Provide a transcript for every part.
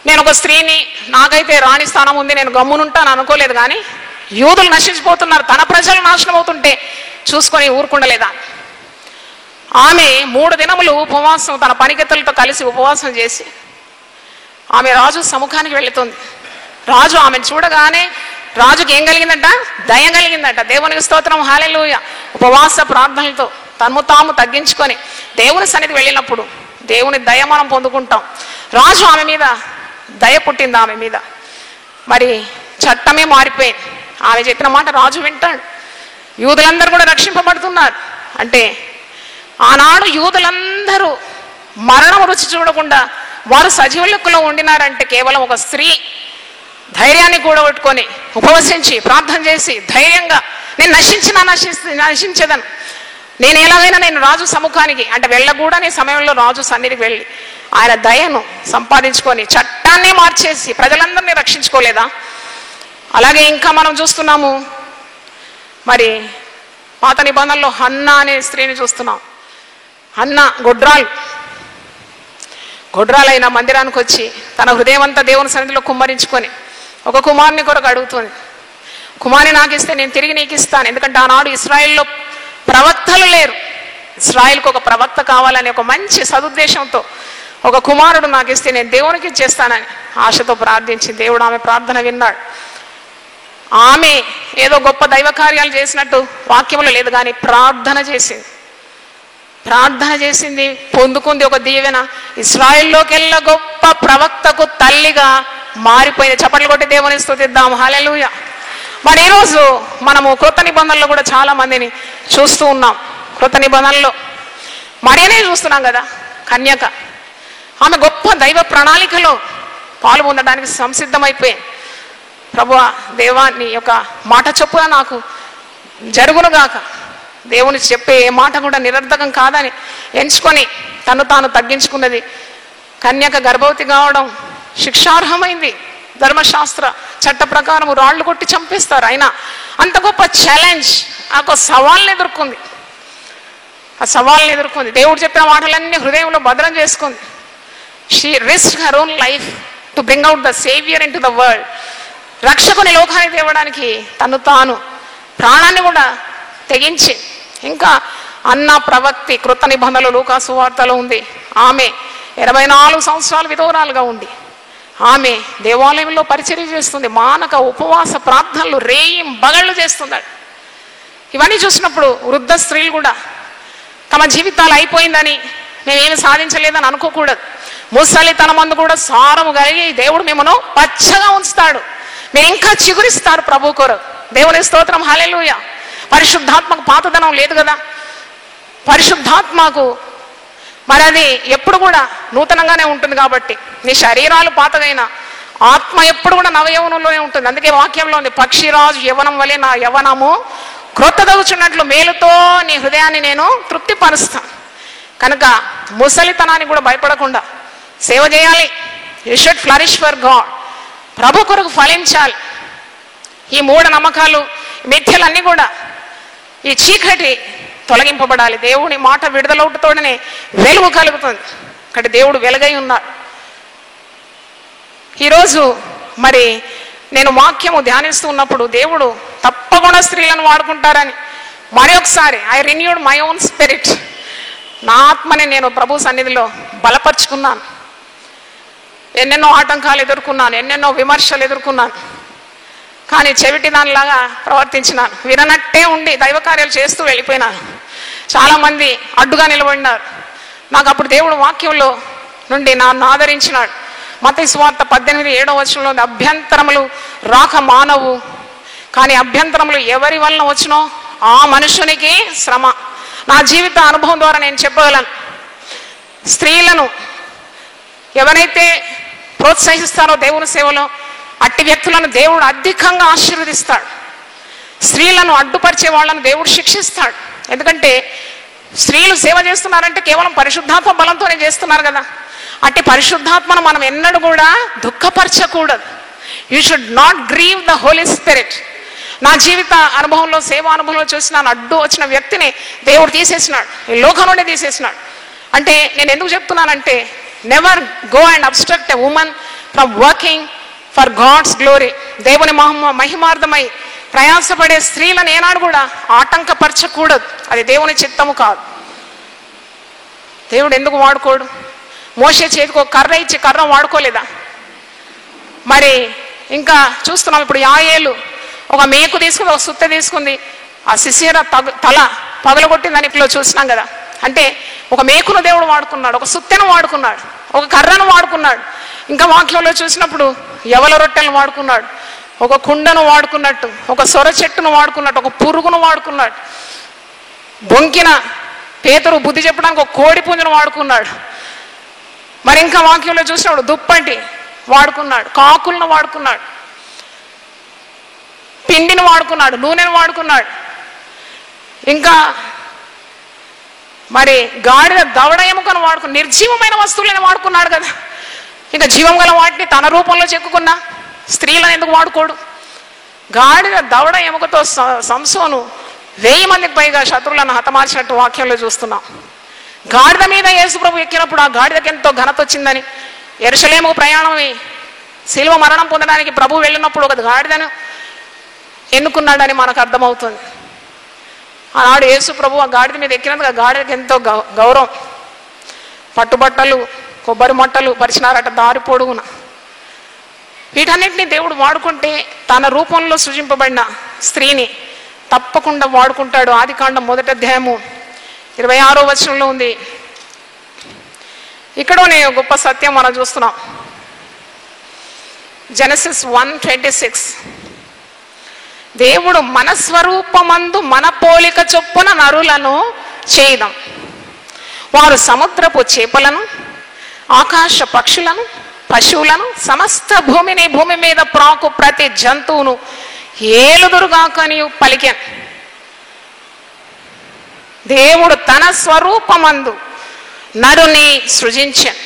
నేను ఒక స్త్రీని, నాకైతే రాణి స్థానం ఉంది, నేను గమ్మునుంటాను అనుకోలేదు. కానీ యూదులు నశించిపోతున్నారు, తన ప్రజలు నాశనం అవుతుంటే చూసుకొని ఊరుకుండలేదా? ఆమె 3 దినములు ఉపవాసం, తన పనికెత్తలతో కలిసి ఉపవాసం చేసి ఆమె రాజు సముఖానికి వెళుతుంది. రాజు ఆమెను చూడగానే రాజుకి ఏం కలిగిందంట? దయ కలిగిందంట. దేవునికి స్తోత్రం, హల్లెలూయా. ఉపవాస ప్రార్థనలతో తను తాము తగ్గించుకొని దేవుని సన్నిధికి వెళ్ళినప్పుడు దేవుని దయ మనం పొందుకుంటాం. రాజు ఆమె మీద దయ పుట్టింది, ఆమె మీద. మరి చట్టమే మారిపోయింది. ఆమె చెప్పిన మాట రాజు వింటాడు. యూదులందరూ కూడా రక్షింపబడుతున్నారు. అంటే ఆనాడు యూదులందరూ మరణం రుచి చూడకుండా వారు సజీవ లెక్కలో ఉండినారంటే కేవలం ఒక స్త్రీ ధైర్యాన్ని కూడగొట్టుకొని ఉపవసించి ప్రార్థన చేసి ధైర్యంగా నేను నశించేదను, నేను ఎలాగైనా నేను రాజు సముఖానికి అంటే వెళ్ళకూడని సమయంలో రాజు సన్నిధికి వెళ్ళి ఆయన దయను సంపాదించుకొని చట్టాన్ని మార్చేసి ప్రజలందరినీ రక్షించుకోలేదా? అలాగే ఇంకా మనం చూస్తున్నాము. మరి పాత నిబంధనలో హన్నా అనే స్త్రీని చూస్తున్నాం. హన్నా గొడ్రాలైన మందిరానికి వచ్చి తన హృదయం అంతా దేవుని సన్నిధిలో కుమ్మరించుకొని ఒక కుమారుని కొరకు అడుగుతుంది. కుమారుని నాకు ఇస్తే నేను తిరిగి నీకు ఇస్తాను. ఎందుకంటే ఆనాడు ఇశ్రాయేల్లో ప్రవక్తలు లేరు. ఇశ్రాయేల్కి ఒక ప్రవక్త కావాలని ఒక మంచి సదుద్దేశంతో ఒక కుమారుడు నాకు ఇస్తే నేను దేవునికి ఇచ్చేస్తానని ఆశతో ప్రార్థించి దేవుడు ఆమె ప్రార్థన విన్నాడు. ఆమె ఏదో గొప్ప దైవ కార్యాలు చేసినట్టు వాక్యంలో లేదు, కానీ ప్రార్థన చేసింది, పొందుకుంది ఒక దీవెన. ఇశ్రాయేల్లోకెల్లా గొప్ప ప్రవక్తకు తల్లిగా మారిపోయింది. చప్పట్లు కొట్టి దేవుని స్తుతిద్దాం, హల్లెలూయా. మరి ఈరోజు మనము క్రొత్త నిబంధనలో కూడా చాలా మందిని చూస్తూ ఉన్నాం. క్రొత్త నిబంధనలో మరియనే చూస్తున్నాం కదా, కన్యక. ఆమె గొప్ప దైవ ప్రణాళికలో పాలు పొందడానికి సంసిద్ధమైపోయింది. ప్రభువా, దేవా, నీ యొక్క మాట చొప్పున నాకు జరుగునుగాక. దేవుని చెప్పే ఏ మాట కూడా నిరర్ధకం కాదని ఎంచుకొని తను తాను తగ్గించుకున్నది. కన్యక గర్భవతి కావడం శిక్షార్హమైంది. ధర్మశాస్త్ర చట్ట ప్రకారం రాళ్లు కొట్టి చంపేస్తారు. అయినా అంత గొప్ప ఛాలెంజ్, ఆ సవాల్ని ఎదుర్కొంది. దేవుడు చెప్పిన మాటలన్నీ హృదయంలో భద్రం చేసుకుంది. She risked her own life to bring out the saviour into the world. రక్షకుని లోకానికి తేవడానికి తను తాను ప్రాణాన్ని కూడా తెగించి. ఇంకా అన్న ప్రవక్తి క్రొత్త నిబంధనలు లూకా సువార్తలో ఉంది. ఆమె 24 సంవత్సరాలు విధవరాలుగా ఉండి ఆమె దేవాలయంలో పరిచర్య చేస్తుంది. మానక ఉపవాస ప్రార్థనలు రేయిం బగళ్ళు చేస్తున్నాడు. ఇవన్నీ చూసినప్పుడు వృద్ధ స్త్రీలు కూడా తమ జీవితాలు అయిపోయిందని, మేమేమి సాధించలేదని అనుకోకూడదు. ముసలితన మందు కూడా సారము కలిగి దేవుడు మిమ్మను పచ్చగా ఉంచుతాడు, మీరు ఇంకా చిగురిస్తారు ప్రభు కొరకు. దేవుని స్తోత్రం, హల్లెలూయా. పరిశుద్ధాత్మకు పాతదనం లేదు కదా. పరిశుద్ధాత్మకు మరి అది ఎప్పుడు కూడా నూతనంగానే ఉంటుంది. కాబట్టి నీ శరీరాలు పాతగైనా ఆత్మ ఎప్పుడు కూడా నవయవనంలోనే ఉంటుంది. అందుకే వాక్యంలో ఉంది, పక్షిరాజు యవనం వలె నా యవనము క్రొత్తదవుచున్నట్లు మేలుతో నీ హృదయాన్ని నేను తృప్తిపరుస్తాను. కనుక ముసలితనానికి కూడా భయపడకుండా సేవ చేయాలి. You should flourish for God. ప్రభు కొరకు ఫలించాలి. ఈ మూఢ నమ్మకాలు, మిథ్యలన్నీ కూడా, ఈ చీకటి తొలగింపబడాలి. దేవుని మాట విడుదలవుతోనే వెలుగు కలుగుతుంది. ఇక్కడ దేవుడు వెలుగై ఉన్నాడు. ఈరోజు మరి నేను వాక్యము ధ్యానిస్తూ ఉన్నప్పుడు దేవుడు తప్పకుండా స్త్రీలను వాడుకుంటారని మరొకసారి I renewed my own spirit. నా ఆత్మని నేను ప్రభు సన్నిధిలో బలపరుచుకున్నాను. ఎన్నెన్నో ఆటంకాలు ఎదుర్కొన్నాను, ఎన్నెన్నో విమర్శలు ఎదుర్కొన్నాను. కానీ చెవిటి దానిలాగా ప్రవర్తించినాను. విననట్టే ఉండి దైవ కార్యాలు చేస్తూ వెళ్ళిపోయినాను. చాలామంది అడ్డుగా నిలబడినారు. నాకు అప్పుడు దేవుడు వాక్యంలో నుండి నన్ను ఆదరించినాడు. మత్తయి సువార్త 18:7 అభ్యంతరములు రాక మానవు, కానీ అభ్యంతరములు ఎవరి వలన వచ్చినో ఆ మనుషునికి శ్రమ. నా జీవిత అనుభవం ద్వారా నేను చెప్పగలను, స్త్రీలను ఎవరైతే ప్రోత్సహిస్తారో దేవుని సేవలో అట్టి వ్యక్తులను దేవుడు అధికంగా ఆశీర్వదిస్తాడు. స్త్రీలను అడ్డుపరిచే వాళ్ళను దేవుడు శిక్షిస్తాడు. ఎందుకంటే స్త్రీలు సేవ చేస్తున్నారంటే కేవలం పరిశుద్ధాత్మ బలంతోనే చేస్తున్నారు కదా. అట్టి పరిశుద్ధాత్మను మనం ఎన్నడూ కూడా దుఃఖపరచకూడదు. You should not grieve the Holy Spirit. నా జీవిత అనుభవంలో, సేవా అనుభవంలో చూసినాను, అడ్డు వచ్చిన వ్యక్తిని దేవుడు తీసేసినాడు, ఈ లోకం నుండి తీసేసినాడు. అంటే నేను ఎందుకు చెప్తున్నానంటే, never go and obstruct a woman from working for God's glory. దేవుని మహిమార్థమై ప్రయాసపడే స్త్రీలను ఏనాడు కూడా ఆటంకపరచకూడదు. అది దేవుని చిత్తము కాదు. దేవుడు ఎందుకు వాడుకోడు? మోషే చేతికి ఒక కర్ర ఇచ్చి కర్ర వాడుకోలేదా? మరి ఇంకా చూస్తున్నాం ఇప్పుడు యాయేలు ఒక మేకు తీసుకుంది, ఒక సుత్తె తీసుకుంది, ఆ సిసేరా తల పగలగొట్టిందని ఇప్పుడు చూసినాం కదా. అంటే ఒక మేకును దేవుడు వాడుకున్నాడు, ఒక సుత్తెను వాడుకున్నాడు, ఒక కర్రను వాడుకున్నాడు. ఇంకా వాక్యంలో చూసినప్పుడు యవల రొట్టెలను వాడుకున్నాడు, ఒక కుండను వాడుకున్నట్టు, ఒక సొర చెట్టును వాడుకున్నట్టు, ఒక పురుగును వాడుకున్నాడు. బొంకిన పేతురు బుద్ధి చెప్పడానికి ఒక కోడి పుంజును వాడుకున్నాడు. మరి ఇంకా వాక్యంలో చూసినప్పుడు దుప్పటి వాడుకున్నాడు, కాకులను వాడుకున్నాడు, పిండిని వాడుకున్నాడు, నూనెను వాడుకున్నాడు. ఇంకా మరి గాడిద దవడ ఎముకను వాడుకున్నాడు. నిర్జీవమైన వస్తువులను వాడుకున్నాడు కదా. ఇంకా జీవం గల వాటిని తన రూపంలో చెక్కుకున్న స్త్రీలను ఎందుకు వాడుకోడు? గాడిద దవడ ఎముకతో సంసోను 1000 మందికి పైగా శత్రువులను హతమార్చినట్టు వాక్యంలో చూస్తున్నాం. గాడిద మీద యేసుప్రభు ఎక్కినప్పుడు ఆ గాడిదకి ఎంతో ఘనత వచ్చిందని, యెరూషలేముకు ప్రయాణమై శిలువ మరణం పొందడానికి ప్రభు వెళ్ళినప్పుడు ఒక గాడిదను ఎన్నుకున్నాడని మనకు అర్థమవుతుంది. ఆనాడు యేసు ప్రభు ఆ గాడిద మీద ఎక్కినందుకు ఆ గాడిదకి ఎంతో గౌరవం. పట్టుబట్టలు, కొబ్బరి మట్టలు పరిచినారట దారి పొడుగున. వీటన్నిటిని దేవుడు వాడుకుంటే తన రూపంలో సృజింపబడిన స్త్రీని తప్పకుండా వాడుకుంటాడు. ఆదికాండం 1వ అధ్యాయము 26వ వచనంలో ఉంది. ఇక్కడనే గొప్ప సత్యం మనం చూస్తున్నాం. జెనసిస్ 1:26 దేవుడు మన స్వరూపమందు మన పోలిక చొప్పున నరులను చేయడం, వారు సముద్రపు చేపలను, ఆకాశ పక్షులను, పశువులను, సమస్త భూమి మీద ప్రాకు ప్రతి జంతువును ఏలుదురుగాకని పలికాను. దేవుడు తన స్వరూపమందు నరుని సృజించెను.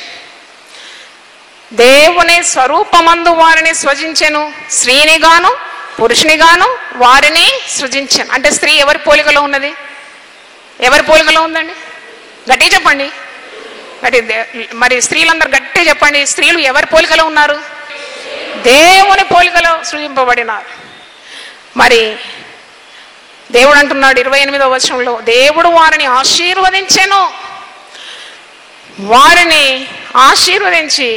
దేవుని స్వరూపమందు వారిని సృజించెను, స్త్రీనిగాను పురుషునిగాను వారిని సృజించాను. అంటే స్త్రీ ఎవరి పోలికలో ఉన్నది? ఎవరి పోలికలో ఉందండి? గట్టి చెప్పండి. మరి స్త్రీలందరూ గట్టి చెప్పండి. స్త్రీలు ఎవరి పోలికలో ఉన్నారు? దేవుని పోలికలో సృజింపబడినారు. మరి దేవుడు అంటున్నాడు 28వ వచనంలో, దేవుడు వారిని ఆశీర్వదించెను. వారిని ఆశీర్వదించి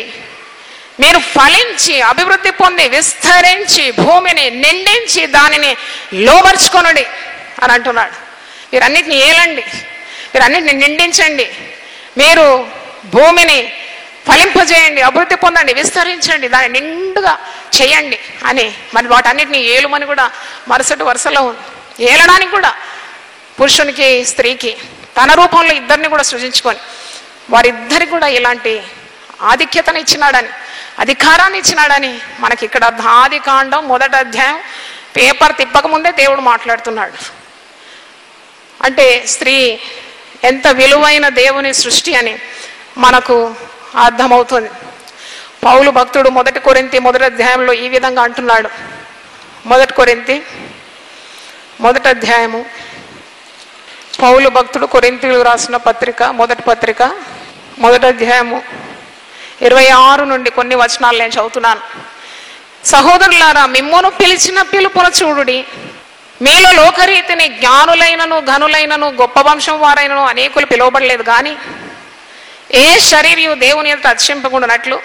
మీరు ఫలించి అభివృద్ధి పొంది విస్తరించి భూమిని నిండించి దానిని లోబర్చుకొనుడి అని అంటున్నాడు. మీరన్నిటిని ఏలండి, మీరన్నిటిని నిండించండి, మీరు భూమిని ఫలింపజేయండి, అభివృద్ధి పొందండి, విస్తరించండి, దాన్ని నిండుగా చేయండి అని. మరి వాటన్నిటిని ఏలుమని కూడా మరుసటి వరుసలో ఉంది. ఏలడానికి కూడా పురుషునికి స్త్రీకి తన రూపంలో ఇద్దరిని కూడా సృజించుకొని వారిద్దరికి కూడా ఇలాంటి ఆధిక్యతను ఇచ్చినాడని, అధికారాన్ని ఇచ్చినాడని మనకి ఇక్కడ ఆదికాండం 1వ అధ్యాయం పేపర్ తిప్పకముందే దేవుడు మాట్లాడుతున్నాడు. అంటే స్త్రీ ఎంత విలువైన దేవుని సృష్టి అని మనకు అర్థమవుతుంది. పౌలు భక్తుడు 1 కొరింథీ 1వ అధ్యాయంలో ఈ విధంగా అంటున్నాడు. 1 కొరింథీ 1వ అధ్యాయము పౌలు భక్తుడు కొరింథీయులకు రాసిన పత్రిక, మొదటి పత్రిక 1వ అధ్యాయము 26 నుండి కొన్ని వచనాలు నేను చదువుతున్నాను. సహోదరులారా, మిమ్మును పిలిచిన పిలుపును చూడుడి. మీలో లోకరీతిని జ్ఞానులైనను ఘనులైనను గొప్ప వంశం వారైనను అనేకులు పిలువబడలేదు, కానీ ఏ శరీరయు దేవుని ఎదుట అతిశయింపకుండానట్లు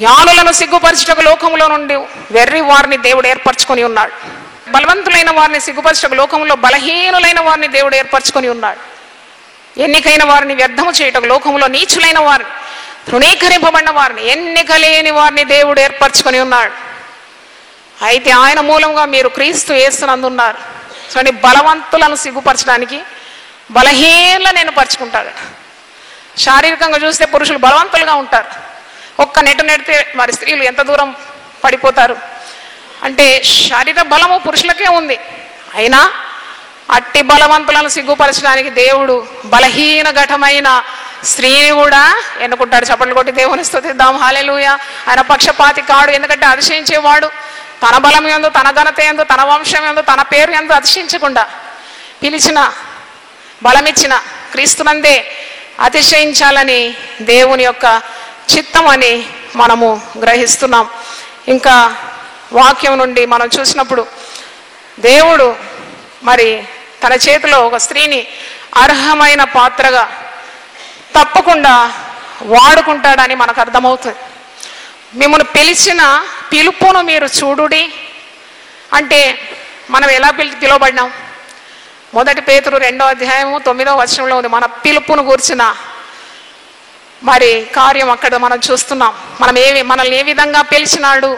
జ్ఞానులను సిగ్గుపరచుటకు లోకంలో నుండి వెర్రి వారిని దేవుడు ఏర్పరచుకొని ఉన్నాడు. బలవంతులైన వారిని సిగ్గుపరచుటకు లోకంలో బలహీనులైన వారిని దేవుడు ఏర్పరచుకొని ఉన్నాడు. ఎన్నికైన వారిని వ్యర్థము చేయుటకు లోకంలో నీచులైన వారిని, తృణీకరింపబడిన వారిని, ఎన్నిక లేని వారిని దేవుడు ఏర్పరచుకొని ఉన్నాడు. అయితే ఆయన మూలంగా మీరు క్రీస్తు యేసునందున్నారు. చూడండి, బలవంతులను సిగ్గుపరచడానికి బలహీనలను నేను పరుచుకుంటాడు. శారీరకంగా చూస్తే పురుషులు బలవంతులుగా ఉంటారు. ఒక్క నెట్టు నెడితే మరి స్త్రీలు ఎంత దూరం పడిపోతారు. అంటే శారీర బలము పురుషులకే ఉంది. అయినా అట్టి బలవంతులను సిగ్గుపరచడానికి దేవుడు బలహీన ఘటమైన స్త్రీని కూడా ఎన్నుకుంటాడు. చప్పట్లు కొట్టి దేవుని స్తుతిద్దాం. హల్లెలూయా. ఆయన పక్షపాతి కాడు. ఎందుకంటే అతిశయించేవాడు తన బలం యందు, తన ఘనత యందు, తన వంశం యందు, తన పేరు యందు అతిశయించకుండా పిలిచిన బలమిచ్చిన క్రీస్తునందే అతిశయించాలని దేవుని యొక్క చిత్తం అని మనము గ్రహిస్తున్నాం. ఇంకా వాక్యం నుండి మనం చూసినప్పుడు దేవుడు మరి తన చేతిలో ఒక స్త్రీని అర్హమైన పాత్రగా తప్పకుండా వాడుకుంటాడని మనకు అర్థమవుతుంది. మిమ్మల్ని పిలిచిన పిలుపును మీరు చూడుడి అంటే మనం ఎలా పిలువబడినాం? 1 పేతురు 2వ అధ్యాయము 9వ వచనంలో ఉంది. మన పిలుపును గూర్చిన మరి కార్యం అక్కడ మనం చూస్తున్నాం. మనల్ని ఏ విధంగా పిలిచినాడు?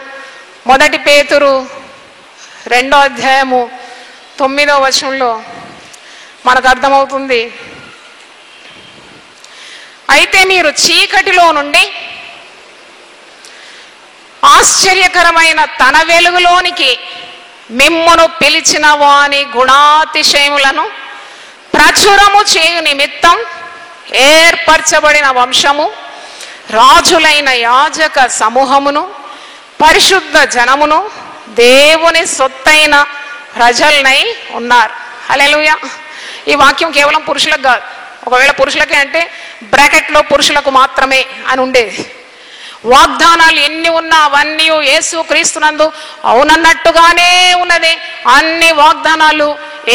1 పేతురు 2వ అధ్యాయము 9వ వచనంలో మనకు అర్థమవుతుంది. అయితే మీరు చీకటిలో నుండి ఆశ్చర్యకరమైన తన వెలుగులోనికి మిమ్మును పిలిచిన వాని గుణాతిశయములను ప్రచురము చేయు నిమిత్తం ఏర్పరచబడిన వంశము, రాజులైన యాజక సమూహమును, పరిశుద్ధ జనమును, దేవుని సొత్తైన ప్రజలనై ఉన్నారు. హల్లెలూయా. ఈ వాక్యం కేవలం పురుషులకు కాదు. ఒకవేళ పురుషులకే అంటే బ్రాకెట్లో పురుషులకు మాత్రమే అని ఉండేది. వాగ్దానాలు ఎన్ని ఉన్నా అవన్నీ యేసు క్రీస్తునందు అవునన్నట్టుగానే ఉన్నది. అన్ని వాగ్దానాలు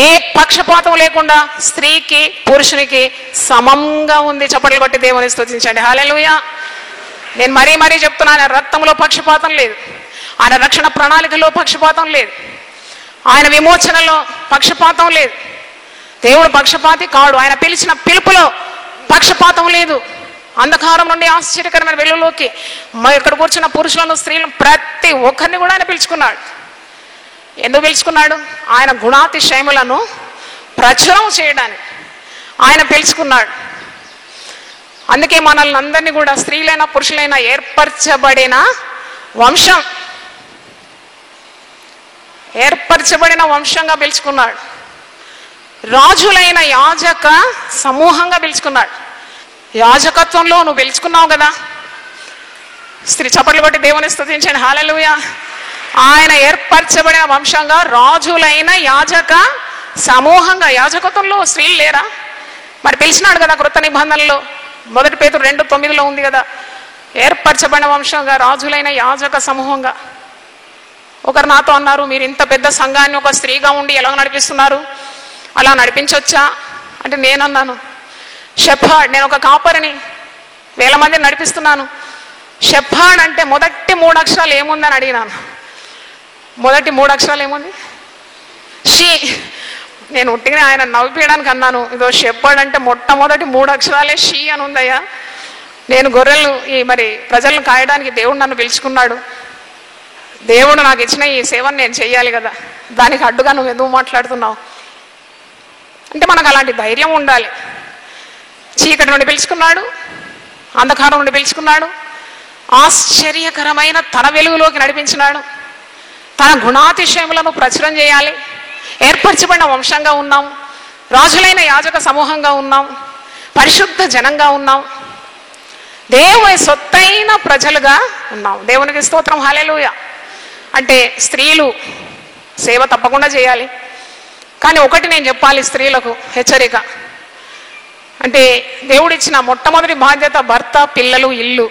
ఏ పక్షపాతం లేకుండా స్త్రీకి పురుషునికి సమంగా ఉంది. చప్పట్లు కొట్టి దేవుని స్తుతించండి. హల్లెలూయా. నేను మరీ చెప్తున్నాను, ఆయన రక్తంలో పక్షపాతం లేదు, ఆయన రక్షణ ప్రణాళికలో పక్షపాతం లేదు, ఆయన విమోచనలో పక్షపాతం లేదు. దేవుడు పక్షపాతి కాడు. ఆయన పిలిచిన పిలుపులో పక్షపాతం లేదు. అంధకారం నుండి ఆశ్చర్యకరమైన వెలుగులోకి ఇక్కడ కూర్చున్న పురుషులను, స్త్రీలను ప్రతి ఒక్కరిని కూడా ఆయన పిలుచుకున్నాడు. ఎందుకు పిలుచుకున్నాడు? ఆయన గుణాతిశయములను ప్రచురం చేయడానికి ఆయన పిలుచుకున్నాడు. అందుకే మనల్ని అందరినీ కూడా స్త్రీలైనా పురుషులైనా ఏర్పరచబడిన వంశం, ఏర్పరచబడిన వంశంగా పిలుచుకున్నాడు. రాజులైన యాజక సమూహంగా పిలుచుకున్నాడు. యాజకత్వంలో నువ్వు పిలుచుకున్నావు కదా. స్త్రీ చప్పట్లు కొట్టి దేవుని స్తుతించండి. హల్లెలూయా. ఆయన ఏర్పరచబడిన వంశంగా, రాజులైన యాజక సమూహంగా. యాజకత్వంలో స్త్రీలు లేరా? మరి పిలిచినాడు కదా కృత నిబంధనలో. 1 పేతురు 2:9 ఉంది కదా, ఏర్పరచబడిన వంశంగా, రాజులైన యాజక సమూహంగా. ఒకరు నాతో అన్నారు, మీరు ఇంత పెద్ద సంఘాన్ని ఒక స్త్రీగా ఉండి ఎలా నడిపిస్తున్నారు? అలా నడిపించవచ్చా అంటే నేనన్నాను, షెఫర్డ్, నేను ఒక కాపరిని, వేల మందిని నడిపిస్తున్నాను. షెఫర్డ్ అంటే మొదటి 3 అక్షరాలు ఏముందని అడిగినాను. మొదటి 3 అక్షరాలు ఏముంది? షీ. నేను ఉట్టిగా ఆయన నవ్విపీయడానికి అన్నాను, ఇదో షెఫర్డ్ అంటే మొట్టమొదటి 3 అక్షరాలే షీ అని ఉందయ్యా. నేను గొర్రెలు మరి ప్రజలను కాయడానికి దేవుడు నన్ను పిలుచుకున్నాడు. దేవుడు నాకు ఇచ్చిన ఈ సేవను నేను చెయ్యాలి కదా, దానికి అడ్డుగా నువ్వు ఎందుకు మాట్లాడుతున్నావు అంటే మనకు అలాంటి ధైర్యం ఉండాలి. చీకటి నుండి పిలుచుకున్నాడు, అంధకారం నుండి పిలుచుకున్నాడు, ఆశ్చర్యకరమైన తన వెలుగులోకి నడిపించినాడు. తన గుణాతిశయములను ప్రచురం చేయాలి. ఏర్పరచబడిన వంశంగా ఉన్నాం, రాజులైన యాజక సమూహంగా ఉన్నాం, పరిశుద్ధ జనంగా ఉన్నాం, దేవుని సొత్తైన ప్రజలుగా ఉన్నాం. దేవునికి స్తోత్రం. హల్లెలూయా. అంటే స్త్రీలు సేవ తప్పకుండా చేయాలి. కానీ ఒకటి నేను చెప్పాలి స్త్రీలకు హెచ్చరిక, అంటే దేవుడిచ్చిన మొట్టమొదటి బాధ్యత భర్త, పిల్లలు, ఇల్లు.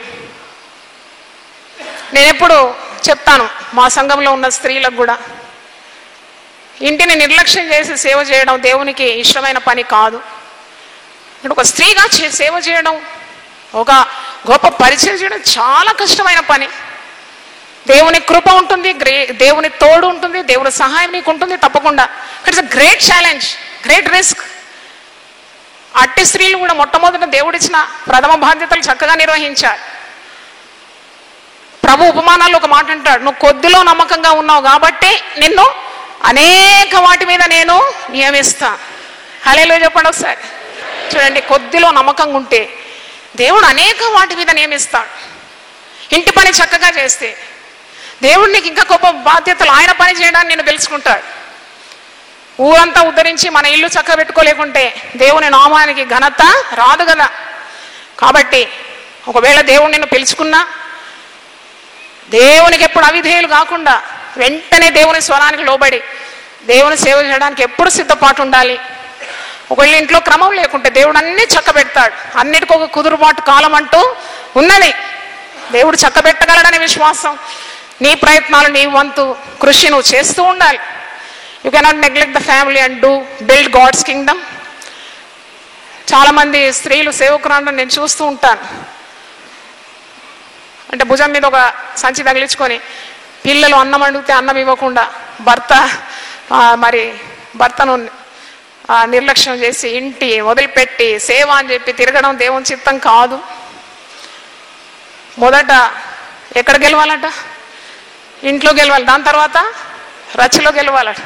నేను ఎప్పుడు చెప్తాను మా సంఘంలో ఉన్న స్త్రీలకు కూడా, ఇంటిని నిర్లక్ష్యం చేసి సేవ చేయడం దేవునికి ఇష్టమైన పని కాదు. ఒక స్త్రీగా సేవ చేయడం, ఒక గొప్ప పరిచయం చేయడం చాలా కష్టమైన పని. దేవుని కృప ఉంటుంది, దేవుని తోడు ఉంటుంది, దేవుని సహాయం నీకు ఉంటుంది తప్పకుండా. It's a great challenge, great risk. అట్టి స్త్రీలు కూడా మొట్టమొదట దేవుడిచ్చిన ప్రథమ బాధ్యతలు చక్కగా నిర్వహించారు. ప్రభు ఉపమానాల్లో ఒక మాట అంటాడు, నువ్వు కొద్దిలో నమ్మకంగా ఉన్నావు కాబట్టి నిన్ను అనేక వాటి మీద నేను నియమిస్తా. హల్లెలూయా చెప్పండి ఒకసారి. చూడండి, కొద్దిలో నమ్మకంగా ఉంటే దేవుడు అనేక వాటి మీద నియమిస్తాడు. ఇంటి పని చక్కగా చేస్తే దేవుడు నీకు ఇంకా గొప్ప బాధ్యతలు, ఆయన పని చేయడానికి నేను పిలుచుకుంటాడు. ఊరంతా ఉద్ధరించి మన ఇల్లు చక్క పెట్టుకోలేకుంటే దేవుని నామానికి ఘనత రాదు కదా. కాబట్టి ఒకవేళ దేవుడు నిన్ను పిలుచుకున్నా దేవునికి ఎప్పుడు అవిధేయులు కాకుండా వెంటనే దేవుని స్వరానికి లోబడి దేవుని సేవ చేయడానికి ఎప్పుడు సిద్ధపాటు ఉండాలి. ఒకవేళ ఇంట్లో క్రమం లేకుంటే దేవుడు అన్నీ చక్క పెడతాడు. అన్నిటికీ ఒక కుదురుబాటు కాలం అంటూ ఉన్నది. దేవుడు చక్కబెట్టగలడనే విశ్వాసం, నీ ప్రయత్నాలు, నీ వంతు కృషి నువ్వు చేస్తూ ఉండాలి. You cannot neglect the family and do build God's kingdom. చాలామంది స్త్రీలు సేవకురాలను నేను చూస్తూ ఉంటాను. అంటే భుజం మీద ఒక సంచి తగిలించుకొని పిల్లలు అన్నం అడిగితే అన్నం ఇవ్వకుండా భర్తను నిర్లక్ష్యం చేసి ఇంటి వదిలిపెట్టి సేవ అని చెప్పి తిరగడం దేవుని చిత్తం కాదు. మొదట ఎక్కడ గెలవాలట? ఇంట్లో గెలవాలి, దాని తర్వాత రచ్చలో గెలవాలట.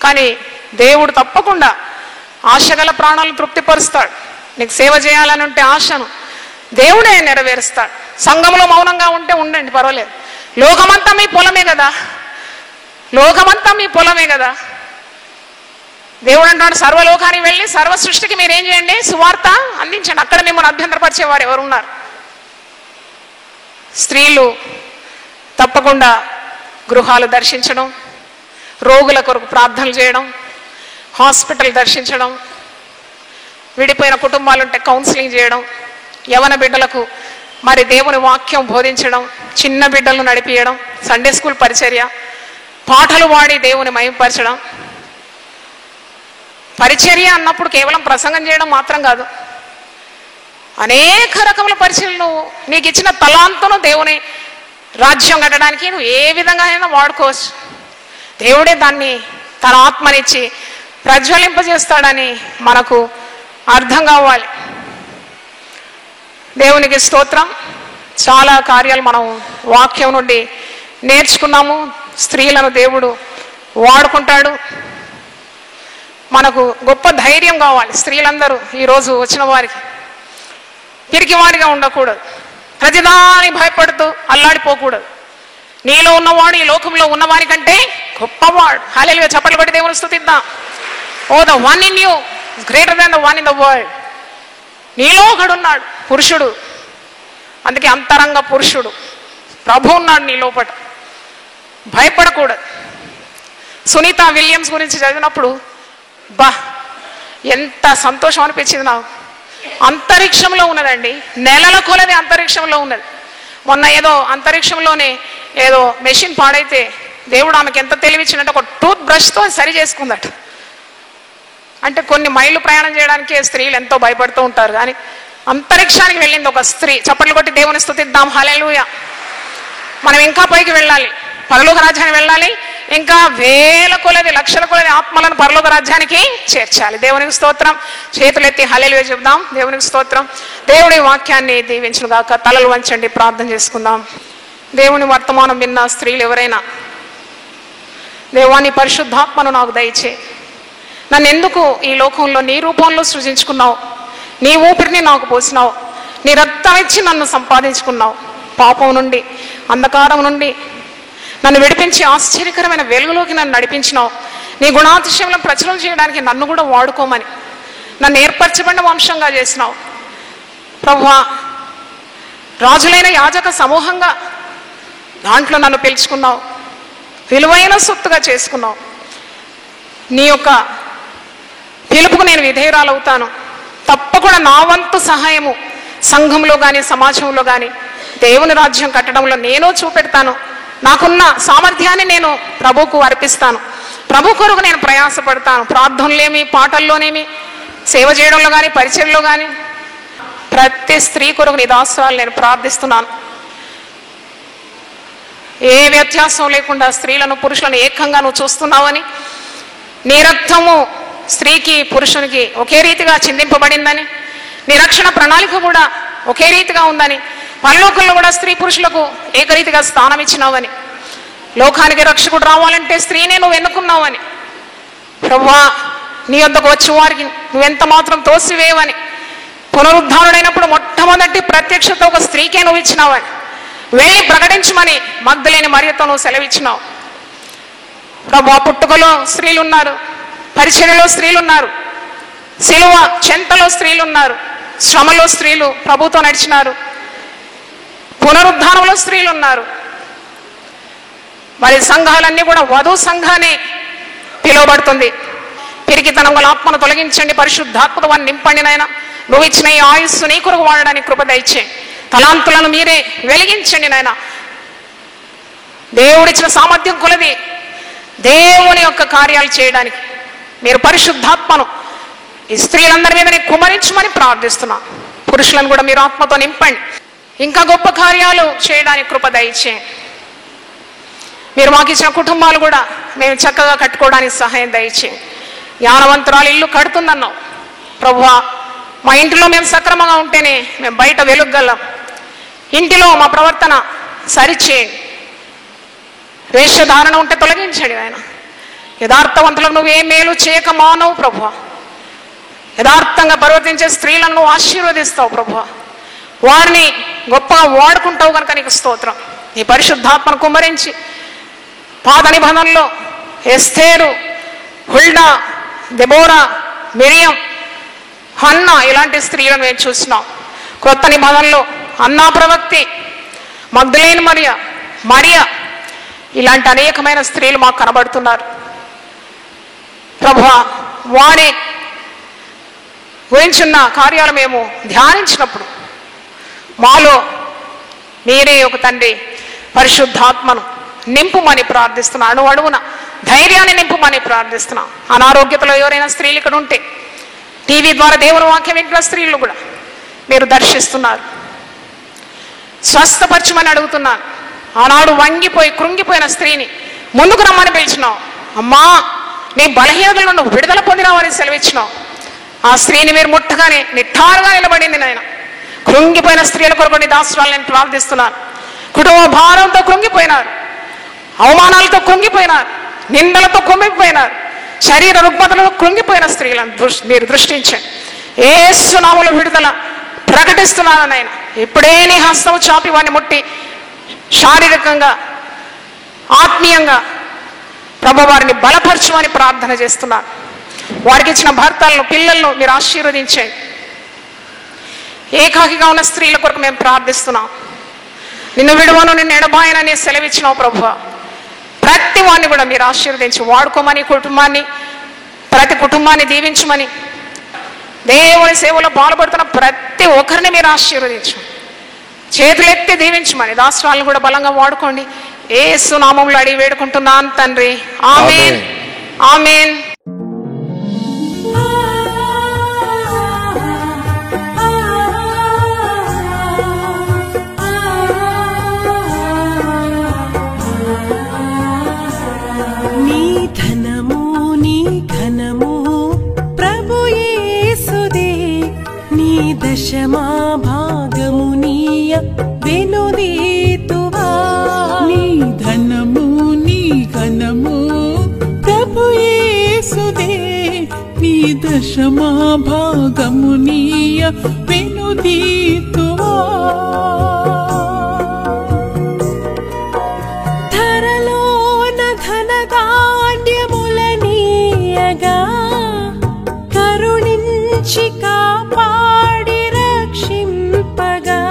కానీ దేవుడు తప్పకుండా ఆశగల ప్రాణాలను తృప్తిపరుస్తాడు. నీకు సేవ చేయాలని ఉంటే ఆశను దేవుడే నెరవేరుస్తాడు. సంఘంలో మౌనంగా ఉంటే ఉండండి, పర్వాలేదు. లోకమంతా మీ పొలమే కదా, లోకమంతా మీ పొలమే కదా. దేవుడు అంటాడు, సర్వలోకానికి వెళ్ళి సర్వ సృష్టికి మీరేం చేయండి? సువార్త అందించండి. అక్కడ మిమ్మల్ని అభ్యంతరపరిచేవారు ఎవరున్నారు? స్త్రీలు తప్పకుండా గృహాలు దర్శించడం, రోగుల కొరకు ప్రార్థనలు చేయడం, హాస్పిటల్ దర్శించడం, విడిపోయిన కుటుంబాలుంటే కౌన్సిలింగ్ చేయడం, యవన బిడ్డలకు మరి దేవుని వాక్యం బోధించడం, చిన్న బిడ్డలను నడిపియడం, సండే స్కూల్ పరిచర్య, పాటలు పాడి దేవుని మహిమపరచడం. పరిచర్య అన్నప్పుడు కేవలం ప్రసంగం చేయడం మాత్రం కాదు, అనేక రకముల పరిచర్యలు నువ్వు నీకు ఇచ్చిన తలాంతును దేవుని రాజ్యం కట్టడానికి నువ్వు ఏ విధంగా అయినా వాడుకోవచ్చు. దేవుడే దాన్ని తన ఆత్మనిచ్చి ప్రజ్వలింపజేస్తాడని మనకు అర్థం కావాలి. దేవునికి స్తోత్రం. చాలా కార్యాలు మనం వాక్యం నుండి నేర్చుకున్నాము. స్త్రీలను దేవుడు వాడుకుంటాడు. మనకు గొప్ప ధైర్యం కావాలి. స్త్రీలందరూ ఈరోజు వచ్చిన వారికి పిరికివాడిగా ఉండకూడదు, ప్రతిదాని భయపడుతూ అల్లాడిపోకూడదు. నీలో ఉన్నవాడు ఈ లోకంలో ఉన్నవారి కంటే గొప్పవాడు. హల్లెలూయా, చప్పట్లు కొట్టి దేవుని స్తుతిద్దాం. Oh the one in you is greater than the one in the world. నీలో ఒకడున్నాడు, పురుషుడు. అందుకే అంతరంగ పురుషుడు ప్రభు ఉన్నాడు నీ లోపట. భయపడకూడదు. సునీత విలియమ్స్ గురించి చదివినప్పుడు ఎంత సంతోషం అనిపించింది నాకు. అంతరిక్షంలో ఉన్నదండి, నెలల కొలది అంతరిక్షంలో ఉన్నది. మొన్న ఏదో అంతరిక్షంలోనే ఏదో మెషిన్ పాడైతే దేవుడు ఆమెకు ఎంత తెలివిచ్చినట్టు ఒక టూత్ బ్రష్తో సరి చేసుకుందట. అంటే కొన్ని మైళ్ళు ప్రయాణం చేయడానికి స్త్రీలు ఎంతో భయపడుతూ ఉంటారు, కానీ అంతరిక్షానికి వెళ్ళింది ఒక స్త్రీ. చప్పట్లు కొట్టి దేవుని స్తుతిద్దాం. హల్లెలూయా. మనం ఇంకా పైకి వెళ్ళాలి, పరలోక రాజ్యానికి వెళ్ళాలి. ఇంకా వేల కొలది లక్షల కొలది ఆత్మలను పరలోక రాజ్యానికి చేర్చాలి. దేవునికి స్తోత్రం. చేతులెత్తి హల్లెలూయా చెప్దాం. దేవునికి స్తోత్రం. దేవుడి వాక్యాన్ని దీవించును గాక. తలలు వంచండి, ప్రార్థన చేసుకుందాం. దేవుని వర్తమానం విన్న స్త్రీలు ఎవరైనా, దేవాని పరిశుద్ధాత్మను నాకు దయచే. నన్ను ఎందుకు ఈ లోకంలో నీ రూపంలో సృజించుకున్నావు? నీ ఊపిరిని నాకు పోసినావు. నీ రక్తం ఇచ్చి నన్ను సంపాదించుకున్నావు. పాపం నుండి, అంధకారం నుండి నన్ను విడిపించి ఆశ్చర్యకరమైన వెలుగులోకి నన్ను నడిపించినావు. నీ గుణాతిశయంలో ప్రచురం చేయడానికి నన్ను కూడా వాడుకోమని నన్ను ఏర్పరచబడిన వంశంగా చేసినావు. ప్రభువా, రాజులైన యాజక సమూహంగా దాంట్లో నన్ను పిలుచుకున్నావు. విలువైన సొత్తుగా చేసుకున్నావు. నీ యొక్క పిలుపుకు నేను విధేయురాలవుతాను. తప్పకుండా నా వంతు సహాయము సంఘంలో కానీ సమాజంలో కానీ దేవుని రాజ్యం కట్టడంలో నేను చూపెడతాను. నాకున్న సామర్థ్యాన్ని నేను ప్రభువుకు అర్పిస్తాను. ప్రభు కొరకు నేను ప్రయాసపడతాను. ప్రార్థనలేమి, పాటల్లోనేమి, సేవ చేయడంలో కానీ పరిచర్లో కానీ ప్రతి స్త్రీ కొరకు నీ దాసురాలు నేను ప్రార్థిస్తున్నాను. ఏ వ్యత్యాసం లేకుండా స్త్రీలను పురుషులను ఏకంగా నువ్వు చూస్తున్నావని, నీ రక్తము స్త్రీకి పురుషునికి ఒకే రీతిగా చిందింపబడిందని, నీ రక్షణ ప్రణాళిక కూడా ఒకే రీతిగా ఉందని, పరలోకంలో కూడా స్త్రీ పురుషులకు ఏకరీతిగా స్థానం ఇచ్చినావని, లోకానికి రక్షకుడు రావాలంటే స్త్రీనే నువ్వు ఎన్నుకున్నావని, ప్రభువా నీ వద్దకు వచ్చి వారికి నువ్వెంత మాత్రం తోసివేయవని, పునరుద్ధారుడైనప్పుడు మొట్టమొదటి ప్రత్యక్షత ఒక స్త్రీకే నువ్వు ఇచ్చినావని, వెళ్ళి ప్రకటించమని మగ్ధలేని మరియతో నువ్వు సెలవిచ్చినావు. ప్రభువా, పుట్టుకలో స్త్రీలు ఉన్నారు, పరిచర్యలో స్త్రీలు ఉన్నారు, సిలువ చెంతలో స్త్రీలు ఉన్నారు, శ్రమలో స్త్రీలు ప్రభుతో నడిచినారు, పునరుద్ధానంలో స్త్రీలు ఉన్నారు. మరి సంఘాలన్నీ కూడా వధు సంఘాన్ని పిలువబడుతుంది. పిరికితనం గల ఆత్మను తొలగించండి, పరిశుద్ధాత్మతో వారిని నింపండి నాయన. నువ్వు ఇచ్చిన ఈ ఆయుస్సు నీ కొరకు వాడడానికి కృప దయచేయండి. తలాంతులను మీరే వెలిగించండి నాయన. దేవుడిచ్చిన సామర్థ్యం కొలది దేవుని యొక్క కార్యాలు చేయడానికి మీరు పరిశుద్ధాత్మను ఈ స్త్రీలందరి మీద కుమరించమని ప్రార్థిస్తున్నాం. పురుషులను కూడా మీరు ఆత్మతో నింపండి. ఇంకా గొప్ప కార్యాలు చేయడానికి కృప దయచేయండి. మీరు మాకు ఇచ్చిన కుటుంబాలు కూడా మేము చక్కగా కట్టుకోవడానికి సహాయం దయచేయండి. జ్ఞానవంతురాలు ఇల్లు కడుతుందన్నాం ప్రభువా. మా ఇంటిలో మేము సక్రమంగా ఉంటేనే మేము బయట వెలుగగలం. ఇంటిలో మా ప్రవర్తన సరిచేయండి. వేషధారణ ఉంటే తొలగించండి ఆయన. యథార్థవంతులకు నువ్వే మేలు చేయక మానవు ప్రభువా. యథార్థంగా ప్రవర్తించే స్త్రీలను నువ్వు ఆశీర్వదిస్తావు ప్రభువా. వారిని గొప్పగా వాడుకుంటావు కనుక నీకు స్తోత్రం. నీ పరిశుద్ధాత్మను కుమ్మరించి పాత నిబంధనలో ఎస్తేరు, హుల్డా, దెబోరా, మిరియం, హన్నా ఇలాంటి స్త్రీలను మేము చూసినాం. క్రొత్త నిబంధనలో అన్నా ప్రవక్తి, మగ్దలేని మరియా ఇలాంటి అనేకమైన స్త్రీలు మాకు కనబడుతున్నారు ప్రభువా. వారి గురించిన కార్యాలు మేము ధ్యానించినప్పుడు మాలో మీరే ఒక తండ్రి పరిశుద్ధాత్మను నింపుమని ప్రార్థిస్తున్నాను. అణువణువున ధైర్యాన్ని నింపుమని ప్రార్థిస్తున్నాం. అనారోగ్యతలో ఎవరైనా స్త్రీలు ఇక్కడ ఉంటే టీవీ ద్వారా దేవుని వాక్యం వింటున్న స్త్రీలు కూడా మీరు దర్శిస్తున్నారు. స్వస్థపరచమని అడుగుతున్నాను. ఆనాడు వంగిపోయి కృంగిపోయిన స్త్రీని ముందుకు రమ్మని పిలిచినావు. అమ్మా నీ బలహీనతల నుండి విడుదల పొందినావని సెలవిచ్చినావు. ఆ స్త్రీని మీరు ముట్టగానే నిఠారుగా నిలబడింది నాయన. కృంగిపోయిన స్త్రీల కొరకు నీ దాసురాలు నేను ప్రార్థిస్తున్నాను. కుటుంబ భారంతో కృంగిపోయినారు, అవమానాలతో కృంగిపోయినారు, నిందలతో కృంగిపోయినారు, శరీర రుగ్మతలతో కృంగిపోయిన స్త్రీలను మీరు దృష్టించండి. యేసు నామములో విడుదల ప్రకటిస్తున్నాను నాయన. ఇప్పుడే నీ హస్తము చాపి వాడిని ముట్టి శారీరకంగా ఆత్మీయంగా ప్రభు వారిని బలపరచమని ప్రార్థన చేస్తున్నాను. వారికి ఇచ్చిన భర్తలను పిల్లలను మీరు ఆశీర్వదించండి. ఏకాకిగా ఉన్న స్త్రీల కొరకు మేము ప్రార్థిస్తున్నాం. నిన్ను విడువను, నిన్ను ఎడబాయనని సెలవిచ్చినావు ప్రభువా. ప్రతి వాడిని కూడా మీరు ఆశీర్వదించి వాడుకోమని, ప్రతి కుటుంబాన్ని దీవించమని, దేవుని సేవలో పాల్పడుతున్న ప్రతి ఒక్కరిని మీరు ఆశీర్వదించు, చేతులెత్తి దీవించమని, దాసురాలను కూడా బలంగా వాడుకోండి. యేసు నామములో అడిగి వేడుకుంటున్నాను తండ్రి. ఆమేన్, ఆమేన్. దశమా భాగమునీయ వెనుదీతువా. నీ ధనము నీ ఘనము ప్రభు యేసుదే. నీ దశమా భాగమునీయ వెనుదీతువా. ధరలోన ధనధాన్యములనీయగా కరుణించి కాపాడి రక్షింపగా.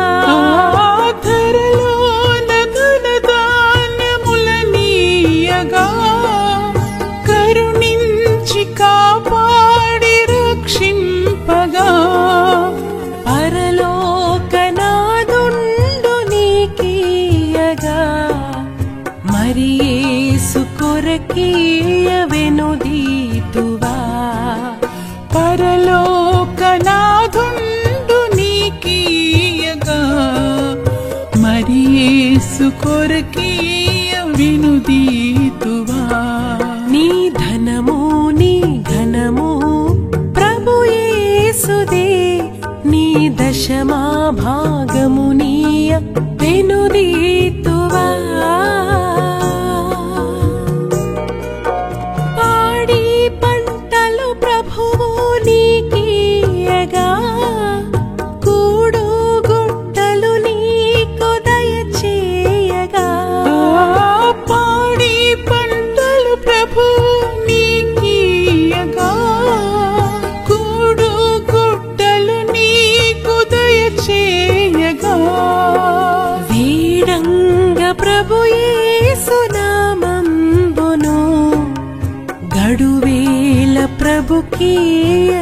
ధరలోన ధనధాన్యములనీయగా కరుణించి కాపాడి రక్షింపగా. పరలోకనాదుండు నీకీయగా మరి యేసు కొరకీయ వెనుదీతువా. పరలోకనాదుండు నీకీయగా మరి యేసు కొరకీయ వెనుదీతువా. నీ ధనము నీ ఘనము ప్రభు యేసుదే. నీ దశమా భాగమునీయ వెనుదీతువా. పాడి పంటలు ప్రభువు నీకీయగా కూడు గుట్టలు నీకు దయచేయగా. పాడి పంటలు ప్రభువు నీకీయగా కూడు గుట్టలు నీకు దయచేయగా. వీడంగ ప్రభు యేసు నామంబును గడువేల ప్రభుకీయ